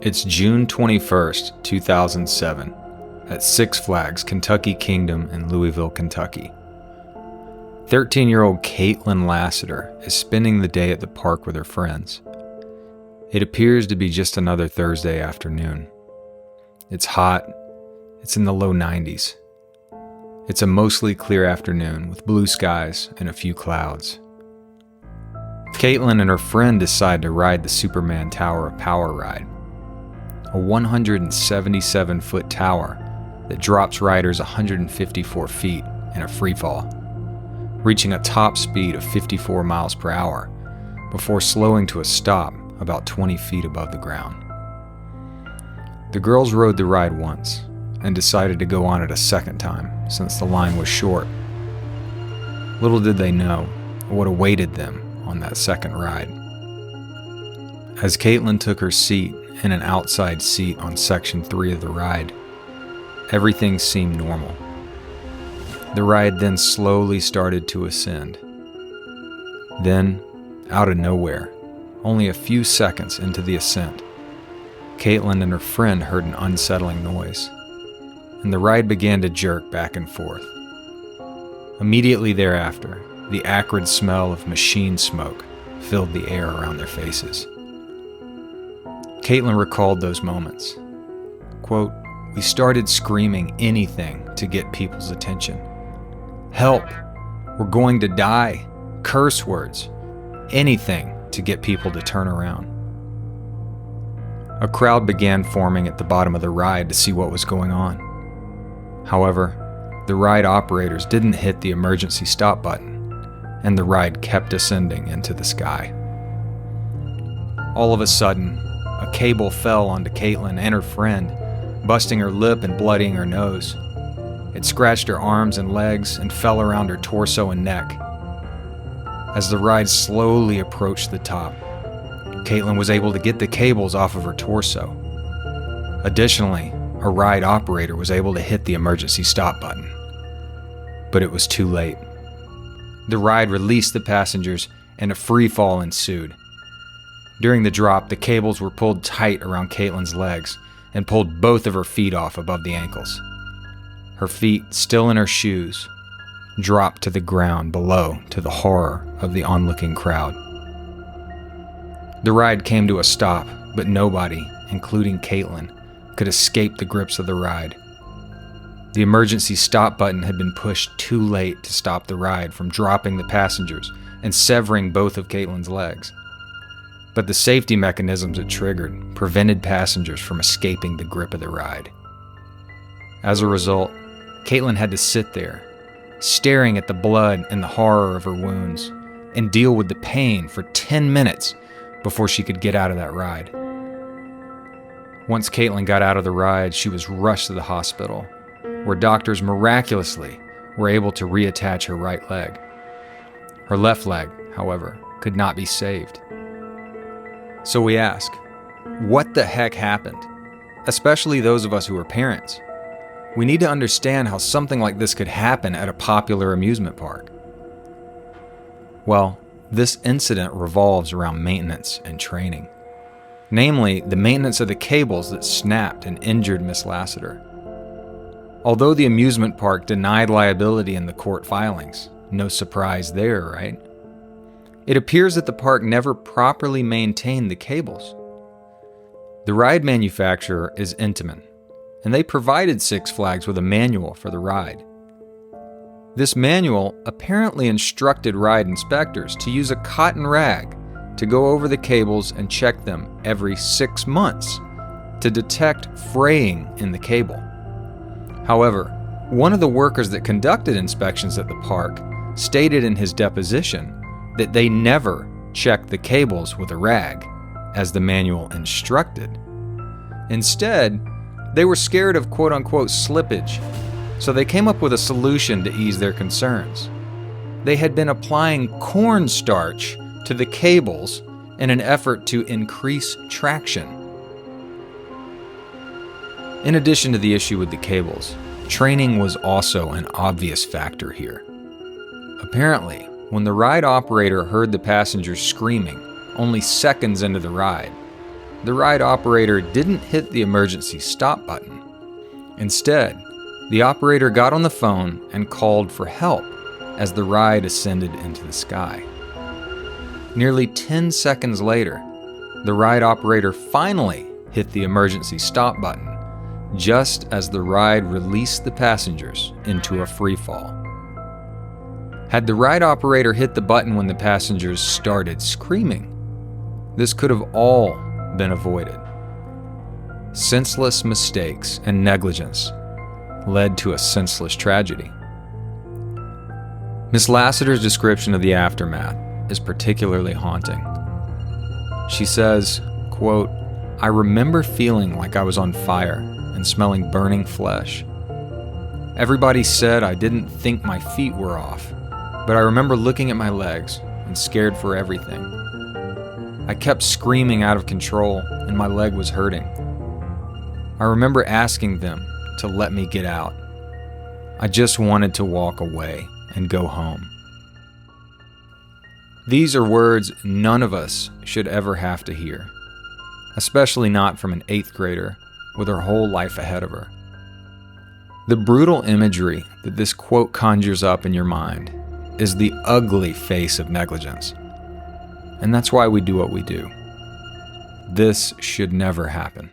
It's June 21st, 2007, at Six Flags Kentucky Kingdom in Louisville, Kentucky. 13-year-old Caitlin Lassiter is spending the day at the park with her friends. It appears to be just another Thursday afternoon. It's hot. It's in the low 90s. It's a mostly clear afternoon with blue skies and a few clouds. Caitlin and her friend decide to ride the Superman Tower of Power ride, a 177-foot tower that drops riders 154 feet in a freefall, reaching a top speed of 54 miles per hour before slowing to a stop about 20 feet above the ground. The girls rode the ride once and decided to go on it a second time since the line was short. Little did they know what awaited them on that second ride. As Caitlin took her seat in an outside seat on Section 3 of the ride, everything seemed normal. The ride then slowly started to ascend. Then, out of nowhere, only a few seconds into the ascent, Caitlin and her friend heard an unsettling noise, and the ride began to jerk back and forth. Immediately thereafter, the acrid smell of machine smoke filled the air around their faces. Caitlin recalled those moments. Quote, "We started screaming anything to get people's attention. Help! We're going to die! Curse words! Anything to get people to turn around." A crowd began forming at the bottom of the ride to see what was going on. However, the ride operators didn't hit the emergency stop button, and the ride kept ascending into the sky. All of a sudden, a cable fell onto Caitlin and her friend, busting her lip and bloodying her nose. It scratched her arms and legs and fell around her torso and neck. As the ride slowly approached the top, Caitlin was able to get the cables off of her torso. Additionally, a ride operator was able to hit the emergency stop button. But it was too late. The ride released the passengers and a free fall ensued. During the drop, the cables were pulled tight around Caitlin's legs and pulled both of her feet off above the ankles. Her feet, still in her shoes, dropped to the ground below to the horror of the onlooking crowd. The ride came to a stop, but nobody, including Caitlin, could escape the grips of the ride. The emergency stop button had been pushed too late to stop the ride from dropping the passengers and severing both of Caitlin's legs. But the safety mechanisms it triggered prevented passengers from escaping the grip of the ride. As a result, Caitlin had to sit there, staring at the blood and the horror of her wounds, and deal with the pain for 10 minutes before she could get out of that ride. Once Caitlin got out of the ride, she was rushed to the hospital, where doctors miraculously were able to reattach her right leg. Her left leg, however, could not be saved. So we ask, what the heck happened? Especially those of us who are parents. We need to understand how something like this could happen at a popular amusement park. Well, this incident revolves around maintenance and training. Namely, the maintenance of the cables that snapped and injured Miss Lassiter. Although the amusement park denied liability in the court filings, no surprise there, right? It appears that the park never properly maintained the cables. The ride manufacturer is Intamin, and they provided Six Flags with a manual for the ride. This manual apparently instructed ride inspectors to use a cotton rag to go over the cables and check them every 6 months to detect fraying in the cable. However, one of the workers that conducted inspections at the park stated in his deposition that they never checked the cables with a rag, as the manual instructed. Instead, they were scared of quote-unquote slippage, so they came up with a solution to ease their concerns. They had been applying cornstarch to the cables in an effort to increase traction. In addition to the issue with the cables, training was also an obvious factor here. Apparently, when the ride operator heard the passengers screaming only seconds into the ride, the ride operator didn't hit the emergency stop button. Instead, the operator got on the phone and called for help as the ride ascended into the sky. Nearly 10 seconds later, the ride operator finally hit the emergency stop button, just as the ride released the passengers into a free fall. Had the ride operator hit the button when the passengers started screaming, this could have all been avoided. Senseless mistakes and negligence led to a senseless tragedy. Miss Lassiter's description of the aftermath is particularly haunting. She says, quote, "I remember feeling like I was on fire and smelling burning flesh. Everybody said I didn't think my feet were off, but I remember looking at my legs and scared for everything. I kept screaming out of control and my leg was hurting. I remember asking them to let me get out. I just wanted to walk away and go home." These are words none of us should ever have to hear, especially not from an 8th grader with her whole life ahead of her. The brutal imagery that this quote conjures up in your mind is the ugly face of negligence. And that's why we do what we do. This should never happen.